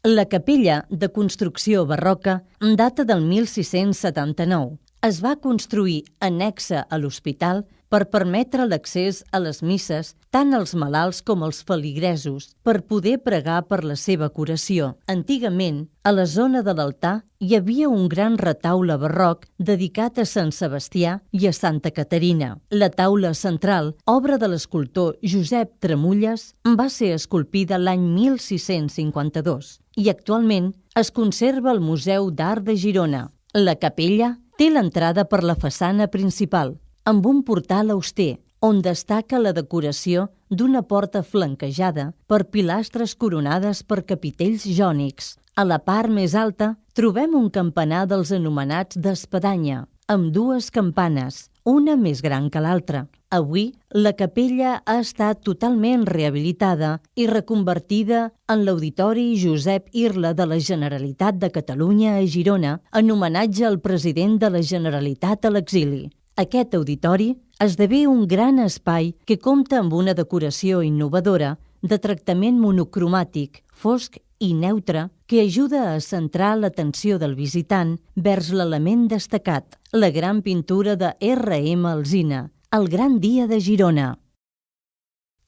La capella, de construcció barroca, data del 1679. Es va construir annexa a l'hospital per permetre l'accés a les misses tant als malalts com als feligresos, per poder pregar per la seva curació. Antigament, a la zona de l'altar hi havia un gran retaule barroc dedicat a Sant Sebastià i a Santa Caterina. La taula central, obra de l'escultor Josep Tramulles, va ser esculpida l'any 1652 i actualment es conserva al Museu d'Art de Girona. La capella té l'entrada per la façana principal, amb un portal auster, on destaca la decoració d'una porta flanquejada per pilastres coronades per capitells jònics. A la part més alta trobem un campanar dels anomenats d'espadanya, amb dues campanes, una més gran que l'altra. Avui, la capella ha estat totalment rehabilitada i reconvertida en l'Auditori Josep Irla de la Generalitat de Catalunya a Girona, en homenatge al president de la Generalitat a l'exili. Aquest auditori esdevé un gran espai que compta amb una decoració innovadora de tractament monocromàtic, fosc i neutre, que ajuda a centrar l'atenció del visitant vers l'element destacat, la gran pintura de R.M. Alsina, El gran dia de Girona.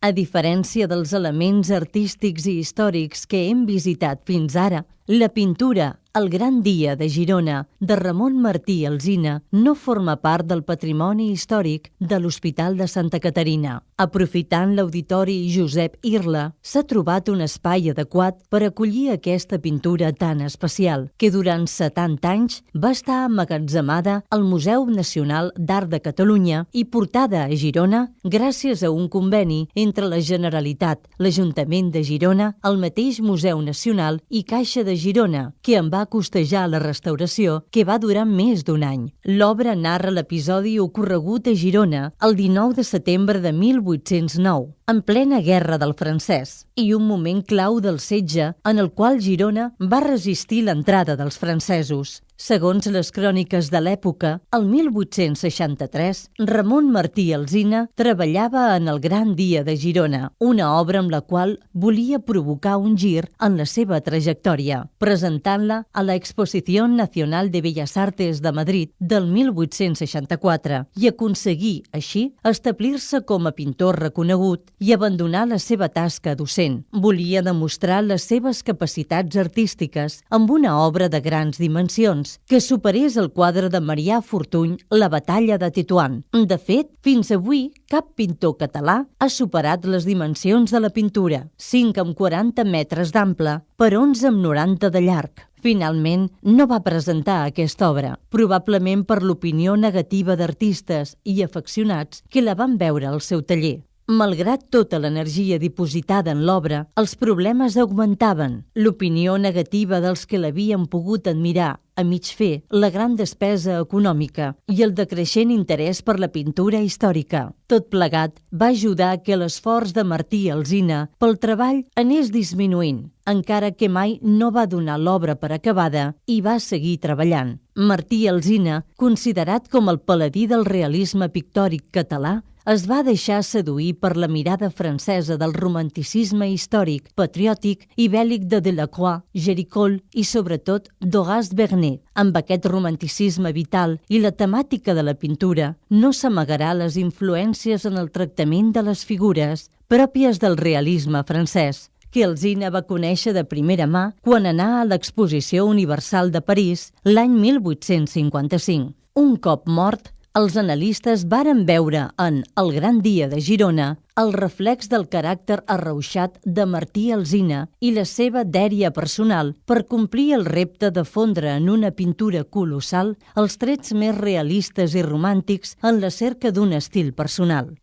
A diferència dels elements artístics i històrics que hem visitat fins ara, la pintura El gran dia de Girona, de Ramon Martí Alsina, no forma part del patrimoni històric de l'Hospital de Santa Caterina. Aprofitant l'Auditori Josep Irla, s'ha trobat un espai adequat per acollir aquesta pintura tan especial, que durant 70 anys va estar emmagatzemada al Museu Nacional d'Art de Catalunya i portada a Girona gràcies a un conveni entre la Generalitat, l'Ajuntament de Girona, el mateix Museu Nacional i Caixa de Girona, que en va costejar la restauració, que va durar més d'un any. L'obra narra l'episodi ocorregut a Girona el 19 de setembre de 1809, en plena Guerra del Francès, i un moment clau del setge en el qual Girona va resistir l'entrada dels francesos. Segons les cròniques de l'època, el 1863, Ramon Martí Alsina treballava en El gran dia de Girona, una obra amb la qual volia provocar un gir en la seva trajectòria, presentant-la a l'Exposició Nacional de Bellas Artes de Madrid del 1864 i aconseguir, així, establir-se com a pintor reconegut i abandonar la seva tasca docent. Volia demostrar les seves capacitats artístiques amb una obra de grans dimensions, que superés el quadre de Marià Fortuny, La batalla de Tetuan. De fet, fins avui, cap pintor català ha superat les dimensions de la pintura, 5,40 metres d'ample per 11,90 de llarg. Finalment, no va presentar aquesta obra, probablement per l'opinió negativa d'artistes i afeccionats que la van veure al seu taller. Malgrat tota l'energia dipositada en l'obra, els problemes augmentaven. L'opinió negativa dels que l'havien pogut admirar a mig fer, la gran despesa econòmica i el decreixent interès per la pintura històrica. Tot plegat va ajudar que l'esforç de Martí Alsina pel treball anés disminuint, encara que mai no va donar l'obra per acabada i va seguir treballant. Martí Alsina, considerat com el paladí del realisme pictòric català, es va deixar seduir per la mirada francesa del romanticisme històric, patriòtic i bèl·lic de Delacroix, Géricault i, sobretot, d'Horace Vernet. Amb aquest romanticisme vital i la temàtica de la pintura, no s'amagarà les influències en el tractament de les figures pròpies del realisme francès, que Alsina va conèixer de primera mà quan anà a l'Exposició Universal de París l'any 1855. Un cop mort, els analistes varen veure en El gran dia de Girona el reflex del caràcter arrauxat de Martí Alsina i la seva dèria personal per complir el repte de fondre en una pintura colossal els trets més realistes i romàntics en la cerca d'un estil personal.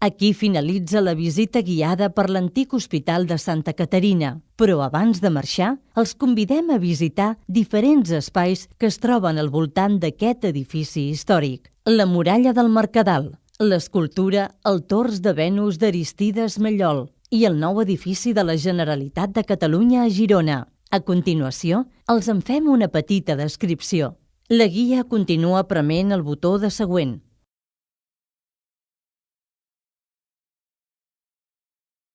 Aquí finalitza la visita guiada per l'antic Hospital de Santa Caterina, però abans de marxar, els convidem a visitar diferents espais que es troben al voltant d'aquest edifici històric. La muralla del Mercadal, l'escultura El tors de Venus d'Aristides Mallol i el nou edifici de la Generalitat de Catalunya a Girona. A continuació, els en fem una petita descripció. La guia continua prement el botó de següent.